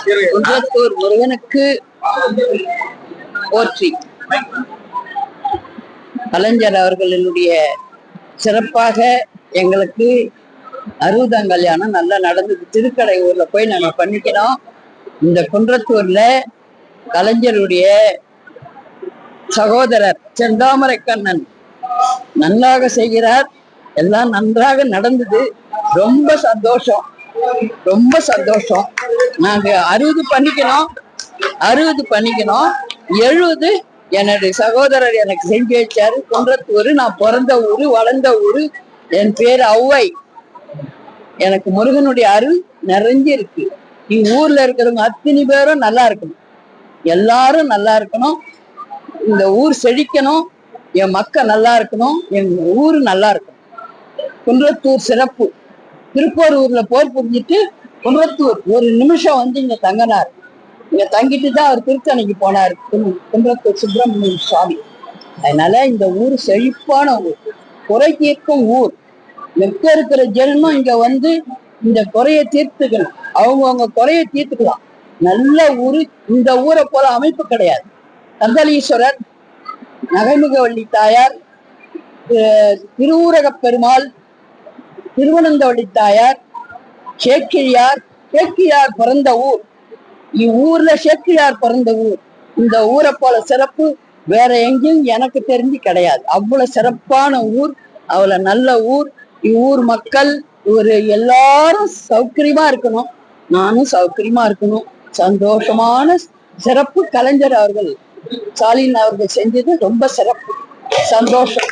குன்றத்தூர் முருகனுக்கு போற்றி. கலைஞர் அவர்களினுடைய சிறப்பாக எங்களுக்கு 60ஆம் கல்யாணம் நல்லா நடந்தது. திருக்கடை ஊர்ல போய் நாங்க பண்ணிக்கிறோம். இந்த குன்றத்தூர்ல கலைஞருடைய சகோதரர் செந்தாமரை கண்ணன் நன்றாக செய்கிறார். எல்லாம் நன்றாக நடந்தது. ரொம்ப சந்தோஷம், ரொம்ப சந்தோஷம். நாங்க 60 பண்ணிக்கணும், 70 என்னுடைய சகோதரர் எனக்கு செஞ்சு வச்சாரு. குன்றத்தூர் நான் பிறந்த ஊரு, வளர்ந்த ஊரு. என் பேர் ஔவை. எனக்கு முருகனுடைய அருள் நிறைஞ்சிருக்கு. ஊர்ல இருக்கிறவங்க அத்தனை பேரும் நல்லா இருக்கணும், எல்லாரும் நல்லா இருக்கணும். இந்த ஊர் செழிக்கணும், என் மக்கள் நல்லா இருக்கணும், என் ஊரு நல்லா இருக்கணும். குன்றத்தூர் சிறப்பு. திருப்போரூர்ல போர் புரிஞ்சிட்டு குன்றத்தூர் ஒரு நிமிஷம் வந்து இங்க தங்கினார். இங்க தங்கிட்டு தான் அவர் திருத்தணிக்கு போனார், குன்றத்தூர் சுப்பிரமணிய சுவாமி. அதனால இந்த ஊர் செழிப்பான ஊர், குறை தீர்க்கும் ஊர். எங்க இருக்கிற ஜென்மம் இங்க வந்து இந்த குறைய தீர்த்துக்கணும், அவங்கவுங்க குறைய தீர்த்துக்கலாம். நல்ல ஊரு. இந்த ஊரை போல அமைப்பு கிடையாது. கந்தளீஸ்வரர், நகைமுகவள்ளி தாயார், திருவூரக பெருமாள், திருவனந்தவள்ளி தாயார், சேக்கிழியார் பிறந்த ஊர். இவ்வூர்ல சேக்கிழியார் பிறந்த ஊர். இந்த ஊரை போல சிறப்பு வேற எங்கேயும் எனக்கு தெரிஞ்சு கிடையாது. அவ்வளவு சிறப்பான ஊர், அவ்வளவு நல்ல ஊர். இவ்வூர் மக்கள் எல்லாரும் சௌகரியமா இருக்கணும், நானும் சௌகரியமா இருக்கணும். சந்தோஷமான சிறப்பு. கலைஞர் அவர்கள், ஸ்டாலின் அவர்கள் செஞ்சது ரொம்ப சிறப்பு, சந்தோஷம்.